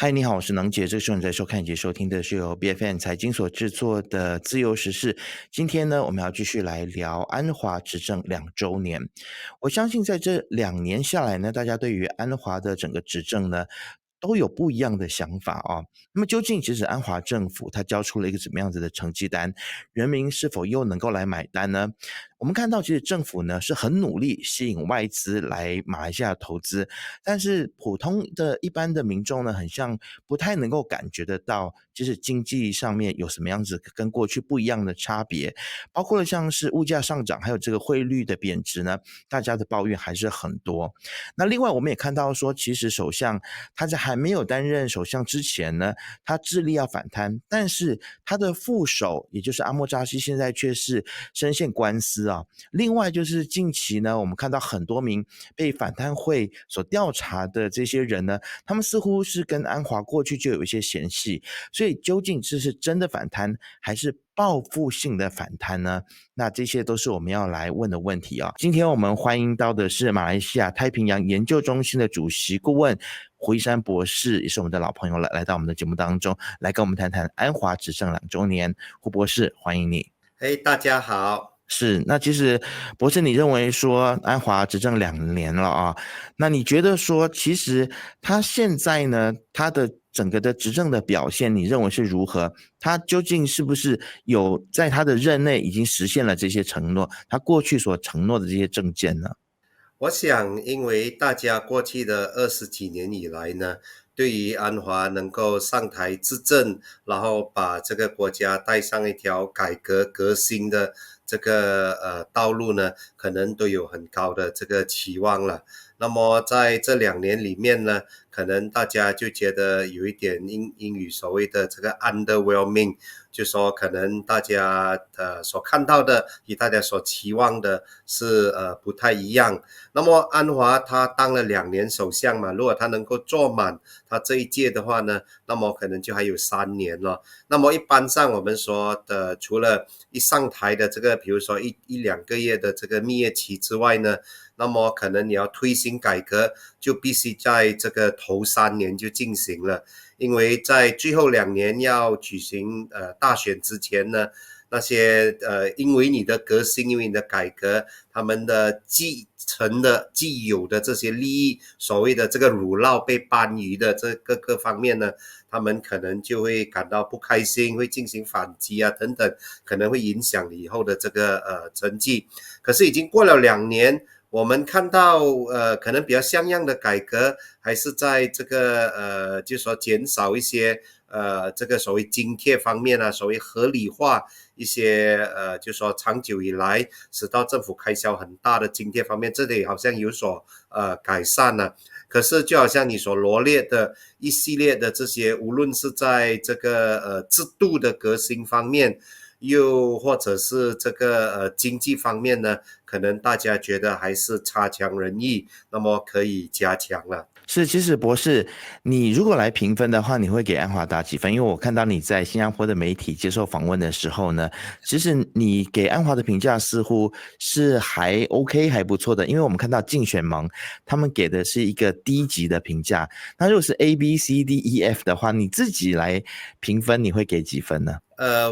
嗨，你好，我是能杰。这个时候你在收看以及收听的是由 BFN 财经所制作的《自由时事》。今天呢，我们要继续来聊安华执政2周年。我相信在这2年下来呢，大家对于安华的整个执政呢，都有不一样的想法啊。那么究竟其实安华政府它交出了一个怎么样子的成绩单，人民是否又能够来买单呢？我们看到其实政府呢是很努力吸引外资来马来西亚投资，但是普通的一般的民众呢，很像不太能够感觉得到，就是经济上面有什么样子跟过去不一样的差别，包括了像是物价上涨，还有这个汇率的贬值呢，大家的抱怨还是很多。那另外我们也看到说，其实首相他在还没有担任首相之前呢，他致力要反贪，但是他的副手也就是阿莫扎西现在却是深陷官司啊。另外就是近期呢，我们看到很多名被反贪会所调查的这些人呢，他们似乎是跟安华过去就有一些嫌隙，所以究竟这是真的反贪还是报复性的反贪呢？那这些都是我们要来问的问题啊。今天我们欢迎到的是马来西亚太平洋研究中心的主席顾问胡一山博士，也是我们的老朋友了，来到我们的节目当中，来跟我们谈谈安华执政2周年。胡博士，欢迎你。嘿，大家好。是，那其实博士，你认为说安华执政2年了啊，那你觉得说，其实他现在呢，他的整个的执政的表现，你认为是如何？他究竟是不是有在他的任内已经实现了这些承诺，他过去所承诺的这些政见呢？我想，因为大家过去的20几年以来呢，对于安华能够上台执政，然后把这个国家带上一条改革革新的这个道路呢，可能都有很高的这个期望了。那么在这2年里面呢，可能大家就觉得有一点英语所谓的这个 underwhelming，就说可能大家所看到的与大家所期望的是不太一样。那么安华他当了2年首相嘛，如果他能够做满他这一届的话呢，那么可能就还有3年了。那么一般上我们说的，除了一上台的这个，比如说一两个月的这个蜜月期之外呢，那么可能你要推行改革，就必须在这个头3年就进行了。因为在最后2年要举行大选之前呢，那些因为你的革新，因为你的改革，他们的既有的这些利益，所谓的这个乳酪被搬移的这各方面呢，他们可能就会感到不开心，会进行反击啊等等，可能会影响以后的这个成绩。可是已经过了2年，我们看到可能比较像样的改革，还是在这个就说减少一些这个所谓津贴方面啊，所谓合理化一些就说长久以来使到政府开销很大的津贴方面，这里好像有所改善了。可是就好像你所罗列的一系列的这些，无论是在这个制度的革新方面，又或者是这个经济方面呢，可能大家觉得还是差强人意，那么可以加强了。是，其实博士，你如果来评分的话，你会给安华打几分？因为我看到你在新加坡的媒体接受访问的时候呢，其实你给安华的评价似乎是还 OK 还不错的，因为我们看到竞选盟他们给的是一个低级的评价，那如果是 ABCDEF 的话，你自己来评分，你会给几分呢？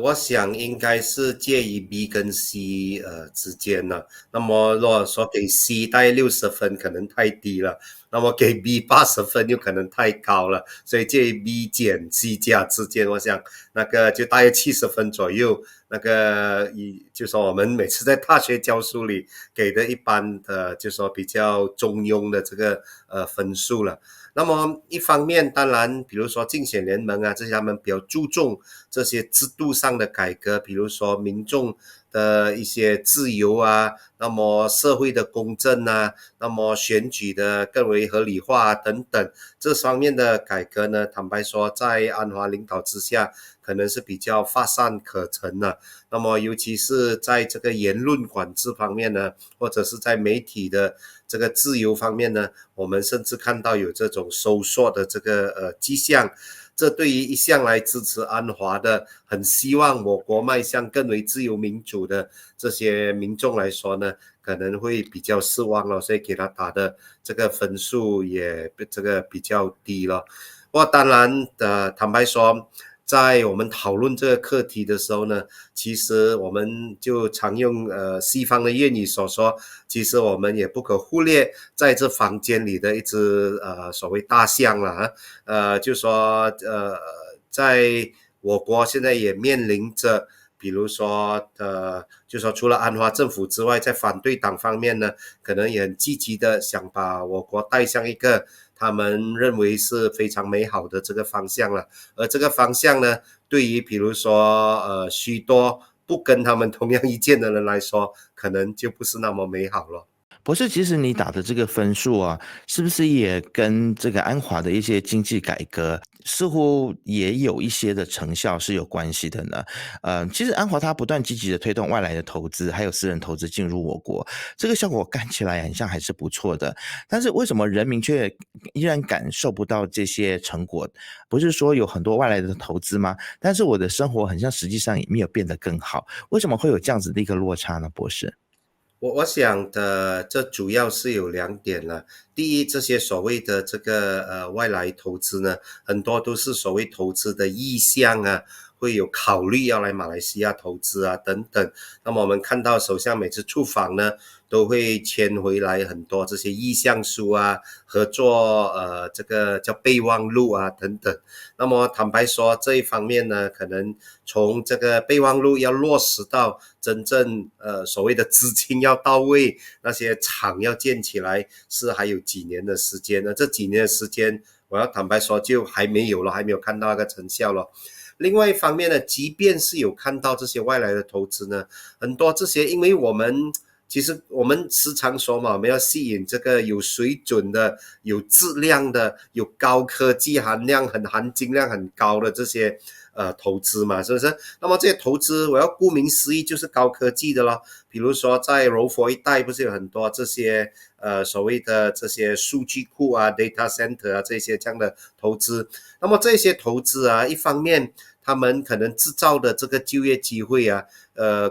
我想应该是介于 B 跟 C 之间了。那么如果说给 C 大概60分可能太低了，那么给 B 80分又可能太高了，所以介于 B 减 C 加之间，我想那个就大约70分左右。那个就说我们每次在大学教书里给的一般的就说比较中庸的这个分数了。那么一方面当然比如说竞选联盟啊，这些他们比较注重这些制度上的改革，比如说民众的一些自由啊，那么社会的公正啊，那么选举的更为合理化啊等等，这方面的改革呢，坦白说在安华领导之下可能是比较乏善可陈的。那么尤其是在这个言论管制方面呢，或者是在媒体的这个自由方面呢，我们甚至看到有这种收缩的这个迹象。这对于一向来支持安华的，很希望我国迈向更为自由民主的这些民众来说呢，可能会比较失望了，所以给他打的这个分数也这个比较低了。不过当然坦白说，在我们讨论这个课题的时候呢，其实我们就常用西方的谚语所说，其实我们也不可忽略在这房间里的一只所谓大象了啊，就说在我国现在也面临着。比如说，就说除了安华政府之外，在反对党方面呢，可能也很积极的想把我国带向一个他们认为是非常美好的这个方向了。而这个方向呢，对于比如说许多不跟他们同样意见的人来说，可能就不是那么美好了。博士，其实你打的这个分数啊，是不是也跟这个安华的一些经济改革似乎也有一些的成效是有关系的呢？其实安华它不断积极的推动外来的投资，还有私人投资进入我国，这个效果看起来很像还是不错的。但是为什么人民却依然感受不到这些成果？不是说有很多外来的投资吗？但是我的生活很像实际上也没有变得更好，为什么会有这样子的一个落差呢？博士？我想的，这主要是有2点了。第一，这些所谓的这个外来投资呢，很多都是所谓投资的意向啊，会有考虑要来马来西亚投资啊等等。那么我们看到首相每次出访呢，都会签回来很多这些意向书啊，合作这个叫备忘录啊等等。那么坦白说，这一方面呢，可能从这个备忘录要落实到真正所谓的资金要到位，那些厂要建起来，是还有几年的时间呢。这几年的时间，我要坦白说，就还没有了，还没有看到那个成效了。另外一方面呢，即便是有看到这些外来的投资呢，很多这些，因为其实我们时常说嘛，我们要吸引这个有水准的、有质量的、有高科技含量、含金量很高的这些投资嘛，是不是？那么这些投资，我要顾名思义就是高科技的咯。比如说在柔佛一带，不是有很多这些所谓的这些数据库啊、data center 啊这些这样的投资。那么这些投资啊，一方面他们可能制造的这个就业机会啊，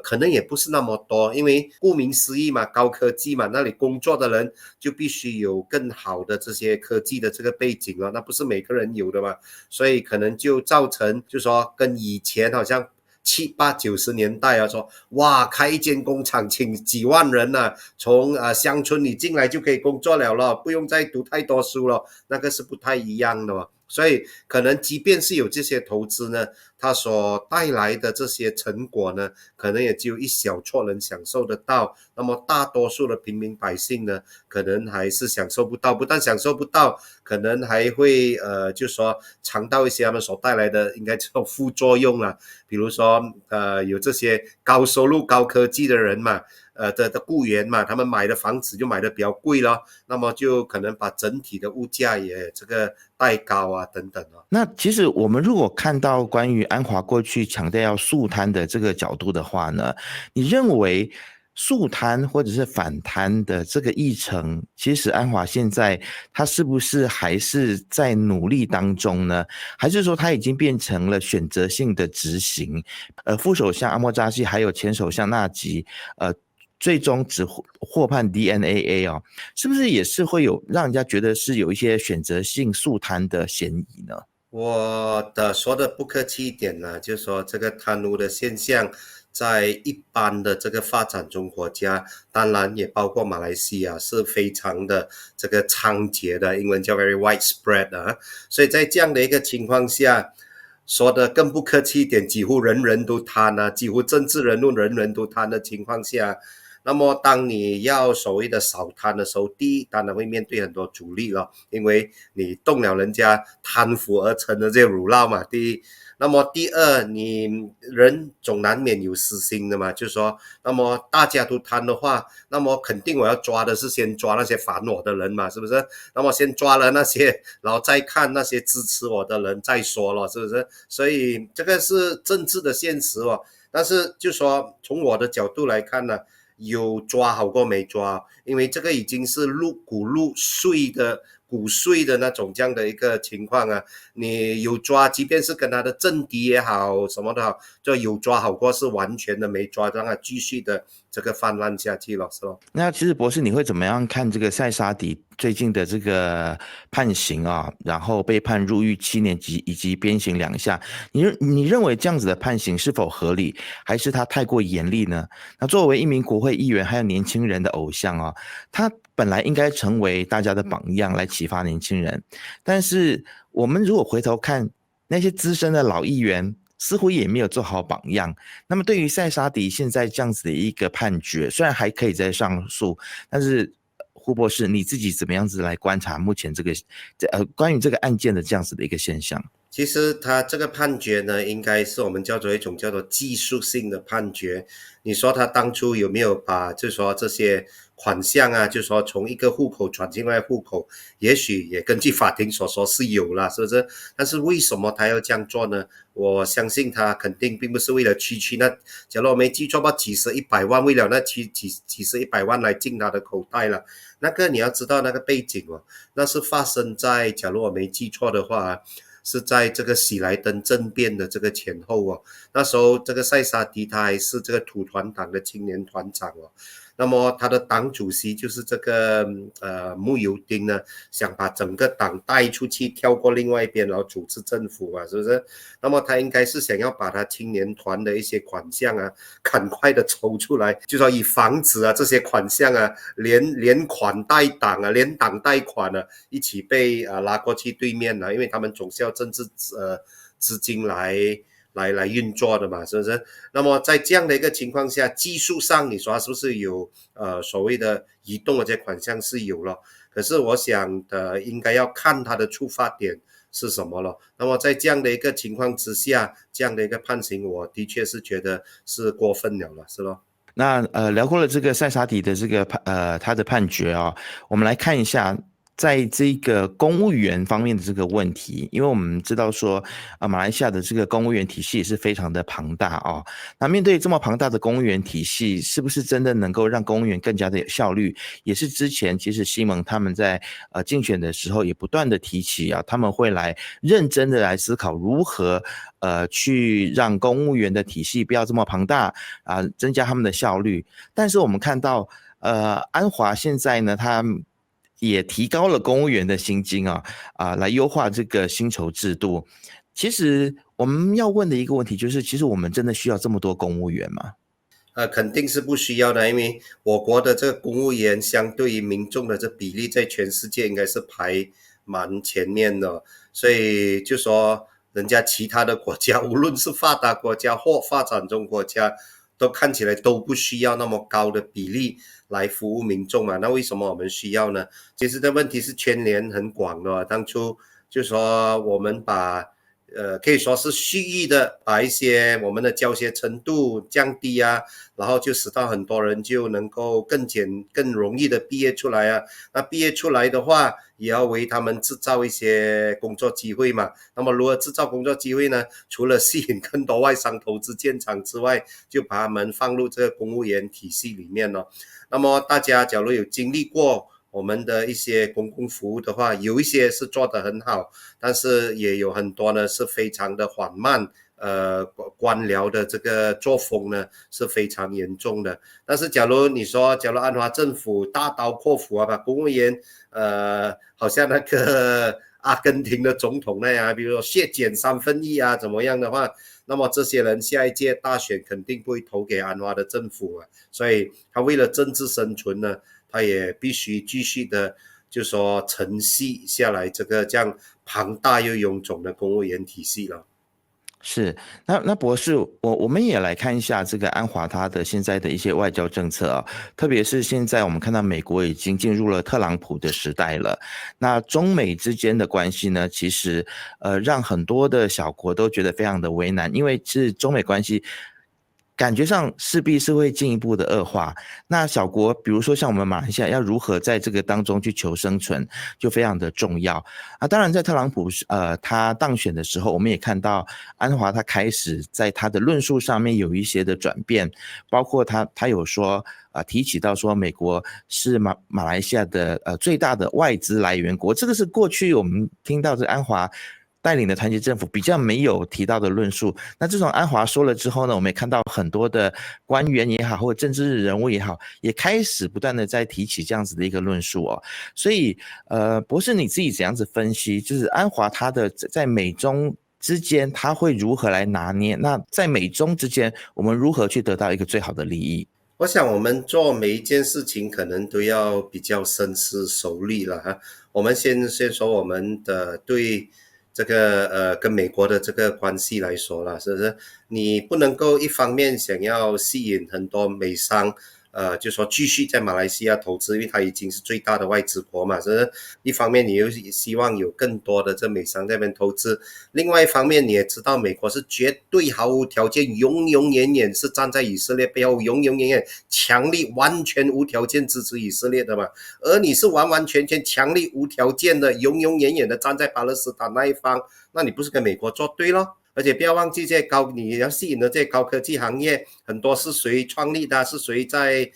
可能也不是那么多，因为顾名思义嘛，高科技嘛，那里工作的人就必须有更好的这些科技的这个背景了，那不是每个人有的嘛，所以可能就造成，就说跟以前好像7、8、90年代啊，说哇，开一间工厂请几万人呐、从乡村里进来就可以工作了，不用再读太多书了，那个是不太一样的嘛。所以可能即便是有这些投资呢，它所带来的这些成果呢，可能也只有一小撮人享受得到，那么大多数的平民百姓呢，可能还是享受不到，不但享受不到，可能还会就说尝到一些他们所带来的应该叫副作用啦，比如说有这些高收入高科技的人嘛，的雇员嘛，他们买的房子就买的比较贵了，那么就可能把整体的物价也这个带高啊等等哦。那其实我们如果看到关于安华过去强调要肃贪的这个角度的话呢，你认为肃贪或者是反贪的这个议程，其实安华现在他是不是还是在努力当中呢？还是说他已经变成了选择性的执行？副首相阿莫扎西还有前首相纳吉，最终只获判 DNAA 哦，是不是也是会有让人家觉得是有一些选择性肃贪的嫌疑呢？我说的不客气一点呢，就是说这个贪污的现象，在一般的这个发展中国家，当然也包括马来西亚，是非常的这个猖獗的，英文叫 very widespread 啊。所以在这样的一个情况下，说的更不客气一点，几乎人人都贪啊，几乎政治人物人人都贪的情况下，那么当你要所谓的扫贪的时候，第一当然会面对很多阻力了，因为你动了人家贪腐而成的这些辱闹嘛，第一。那么第二，你人总难免有私心的嘛，就是说，那么大家都贪的话，那么肯定我要抓的是先抓那些反我的人嘛，是不是？那么先抓了那些，然后再看那些支持我的人再说了，是不是？所以这个是政治的现实哦。但是就说从我的角度来看呢，有抓好过没抓，因为这个已经是入股入税的骨碎的那种这样的一个情况啊，你有抓，即便是跟他的政敌也好，什么都好，就有抓好过是完全的没抓，让他继续的这个泛滥下去了，是吧？那其实博士，你会怎么样看这个塞沙迪最近的这个判刑啊？然后被判入狱7年以及鞭刑2下，你认为这样子的判刑是否合理，还是他太过严厉呢？那作为一名国会议员，还有年轻人的偶像啊，他本来应该成为大家的榜样，来启发年轻人。但是我们如果回头看那些资深的老议员，似乎也没有做好榜样。那么对于塞沙迪现在这样子的一个判决，虽然还可以再上诉，但是胡博士你自己怎么样子来观察目前这个关于这个案件的这样子的一个现象？其实他这个判决呢，应该是我们叫做一种叫做技术性的判决。你说他当初有没有把，就是说这些款项啊，就是说从一个户口转进来户口，也许也根据法庭所说是有啦，是不是？但是为什么他要这样做呢？我相信他肯定并不是为了区那，假如我没记错吧，几十100万为了那几十100万来进他的口袋了。那个你要知道那个背景哦，那是发生在，假如我没记错的话，是在这个喜来登政变的这个前后哦，那时候这个塞沙迪他还是这个土团党的青年团长哦，那么他的党主席就是这个慕尤丁呢，想把整个党带出去，跳过另外一边，然后组织政府嘛，是不是？那么他应该是想要把他青年团的一些款项啊，赶快的抽出来，就说以防止啊这些款项啊，连款带党啊，连党带款啊，一起被拉过去对面了，因为他们总是要政治资金来运作的嘛，是不是？那么在这样的一个情况下，技术上你说是不是有所谓的移动的这些款项是有了，可是我想应该要看它的出发点是什么了。那么在这样的一个情况之下，这样的一个判刑，我的确是觉得是过分了，是咯。那聊过了这个塞沙迪的这个他的判决啊，我们来看一下。在这个公务员方面的这个问题，因为我们知道说，马来西亚的这个公务员体系也是非常的庞大哦。那面对这么庞大的公务员体系，是不是真的能够让公务员更加的有效率？也是之前其实西蒙他们在竞选的时候也不断的提起啊，他们会来认真的来思考如何去让公务员的体系不要这么庞大啊，增加他们的效率。但是我们看到安华现在呢，他也提高了公务员的薪金来优化这个薪酬制度。其实我们要问的一个问题就是，其实我们真的需要这么多公务员吗？肯定是不需要的，因为我国的这个公务员相对于民众的这比例，在全世界应该是排蛮前面的，所以就说人家其他的国家，无论是发达国家或发展中国家，都看起来都不需要那么高的比例来服务民众嘛。那为什么我们需要呢？其实这问题是牵连很广的。当初就说我们把可以说是蓄意的把一些我们的教学程度降低啊，然后就使到很多人就能够更容易的毕业出来啊。那毕业出来的话，也要为他们制造一些工作机会嘛。那么如何制造工作机会呢？除了吸引更多外商投资建厂之外，就把他们放入这个公务员体系里面了。那么大家假如有经历过我们的一些公共服务的话，有一些是做得很好，但是也有很多呢是非常的缓慢，官僚的这个作风呢是非常严重的。但是假如你说，假如安华政府大刀阔斧把公务员好像那个阿根廷的总统那样，比如说削减1/3啊怎么样的话，那么这些人下一届大选肯定不会投给安华的政府啊。所以他为了政治生存呢，他也必须继续的就说承袭下来这个这样庞大又臃肿的公务员体系了。是，那博士，我们也来看一下这个安华他的现在的一些外交政策特别是现在我们看到美国已经进入了特朗普的时代了，那中美之间的关系呢，其实让很多的小国都觉得非常的为难，因为是中美关系感觉上势必是会进一步的恶化。那小国，比如说像我们马来西亚，要如何在这个当中去求生存，就非常的重要啊。当然，在特朗普他当选的时候，我们也看到安华他开始在他的论述上面有一些的转变，包括他有说提起到说美国是马来西亚的最大的外资来源国，这个是过去我们听到这安华带领的团结政府比较没有提到的论述。那自从安华说了之后呢，我们也看到很多的官员也好，或者政治人物也好，也开始不断的在提起这样子的一个论述哦。所以博士你自己怎样子分析，就是安华他的在美中之间他会如何来拿捏？那在美中之间，我们如何去得到一个最好的利益？我想我们做每一件事情可能都要比较深思熟虑了哈。我们先说我们的对这个跟美国的这个关系来说啦，是不是？你不能够一方面想要吸引很多美商就说继续在马来西亚投资，因为它已经是最大的外资国嘛，是不是？一方面你又希望有更多的这美商在那边投资，另外一方面你也知道美国是绝对毫无条件永永远远是站在以色列背后，永永远远强力完全无条件支持以色列的嘛，而你是完完全全强力无条件的永永远远的站在巴勒斯坦那一方，那你不是跟美国作对咯？而且不要忘记，这些你要吸引的这些高科技行业，很多是谁创立的？是谁在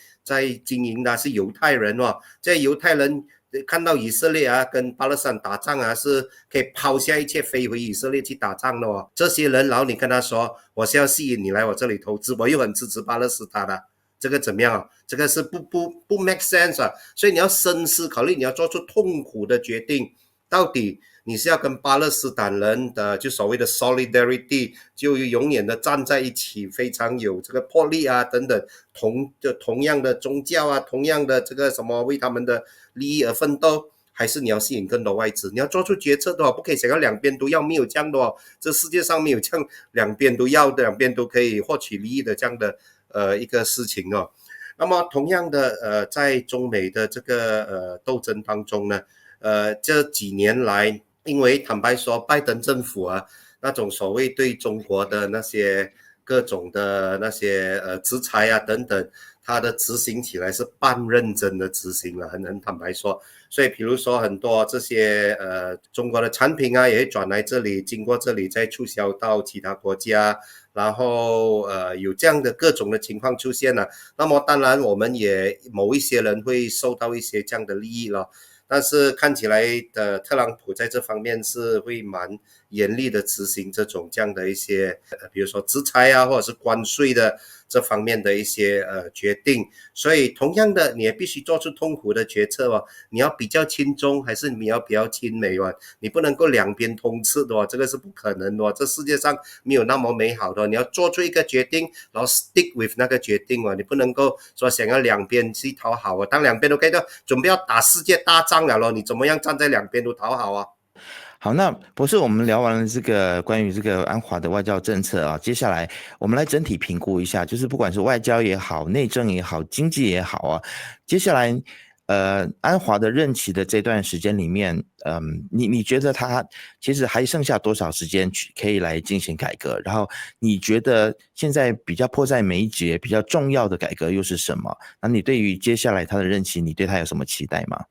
经营的？是犹太人哦。这些犹太人看到以色列啊跟巴勒斯坦打仗啊，是可以抛下一切飞回以色列去打仗的哦。这些人，然后你跟他说，我是要吸引你来我这里投资，我又很支持巴勒斯坦的，这个怎么样啊？这个是不 make sense 啊。所以你要深思考虑，你要做出痛苦的决定，到底你是要跟巴勒斯坦人的就所谓的 solidarity 就永远的站在一起，非常有这个魄力啊等等，同样的宗教啊，同样的这个什么为他们的利益而奋斗，还是你要吸引更多外资？你要做出决策的话，不可以想要两边都要，没有这样的哦，这世界上没有这样两边都要的，两边都可以获取利益的这样的一个事情哦。那么同样的在中美的这个斗争当中呢，这几年来，因为坦白说，拜登政府啊，那种所谓对中国的那些各种的那些制裁啊等等，它的执行起来是半认真的执行了，很坦白说。所以比如说很多这些中国的产品啊，也会转来这里，经过这里再促销到其他国家，然后有这样的各种的情况出现了。那么当然我们也某一些人会受到一些这样的利益了。但是看起来的特朗普在这方面是会蛮严厉的执行这种这样的一些比如说制裁啊，或者是关税的这方面的一些决定。所以同样的，你也必须做出痛苦的决策哦。你要比较亲中，还是你要比较亲美哦？你不能够两边通吃的哦，这个是不可能的哦。这世界上没有那么美好的哦，你要做出一个决定，然后 stick with 那个决定哦。你不能够说想要两边去讨好哦，当两边都可以的，准备要打世界大战了咯，你怎么样站在两边都讨好啊？好，那博士，我们聊完了这个关于这个安华的外交政策啊，接下来我们来整体评估一下，就是不管是外交也好、内政也好、经济也好啊，接下来安华的任期的这段时间里面，你觉得他其实还剩下多少时间可以来进行改革？然后你觉得现在比较迫在眉睫、比较重要的改革又是什么？那你对于接下来他的任期，你对他有什么期待吗？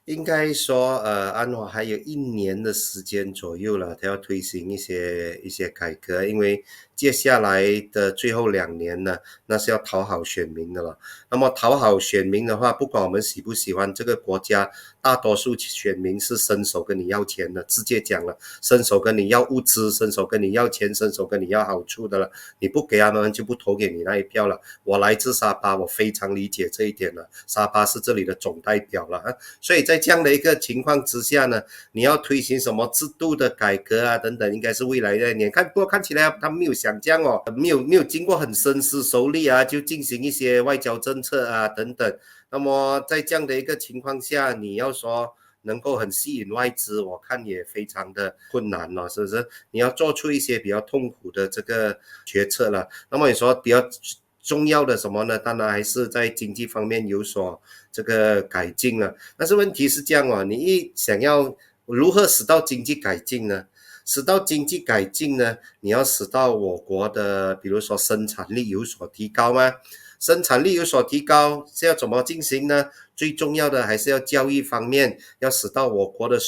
应该说，安华还有1年的时间左右了，他要推行一些改革，因为接下来的最后2年呢，那是要讨好选民的了。那么讨好选民的话，不管我们喜不喜欢这个国家，大多数选民是伸手跟你要钱的，直接讲了，伸手跟你要物资，伸手跟你要钱，伸手跟你要好处的了。你不给他们，就不投给你那一票了。我来自沙巴，我非常理解这一点了。沙巴是这里的总代表了，所以在这样的一个情况之下呢，你要推行什么制度的改革啊等等，应该是未来的年。不过看起来他没有想这样哦，没有经过很深思熟虑啊，就进行一些外交政策啊等等。那么在这样的一个情况下，你要说能够很吸引外资，我看也非常的困难了，是不是？你要做出一些比较痛苦的这个决策了。那么你说比较重要的什么呢？当然还是在经济方面有所这个改进了。但是问题是这样哦，你一想要如何使到经济改进呢？使到经济改进呢，你要使到我国的比如说生产力有所提高吗？生产力有所提高是要怎么进行呢？最重要的还是要教育方面，要使到我国的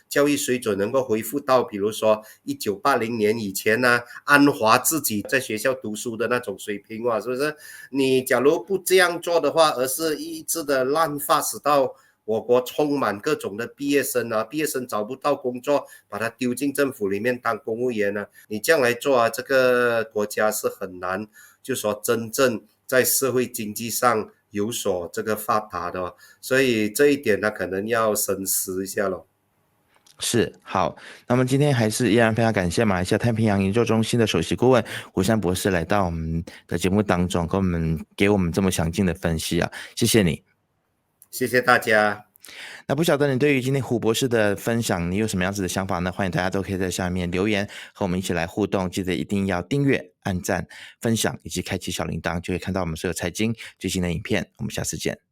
教育水准能够恢复到比如说1980年以前呢，安华自己在学校读书的那种水平哇，是不是？你假如不这样做的话，而是一直的滥发，使到我国充满各种的毕业生啊，毕业生找不到工作，把他丢进政府里面当公务员啊，你这样来做啊，这个国家是很难，就说真正在社会经济上有所这个发达的，所以这一点呢，可能要深思一下咯。是，好，那么今天还是依然非常感谢马来西亚太平洋研究中心的首席顾问胡山博士来到我们的节目当中，给我们这么详尽的分析啊，谢谢你。谢谢大家。那不晓得你对于今天胡博士的分享，你有什么样子的想法呢？欢迎大家都可以在下面留言，和我们一起来互动。记得一定要订阅、按赞、分享以及开启小铃铛，就会看到我们所有财经最新的影片。我们下次见。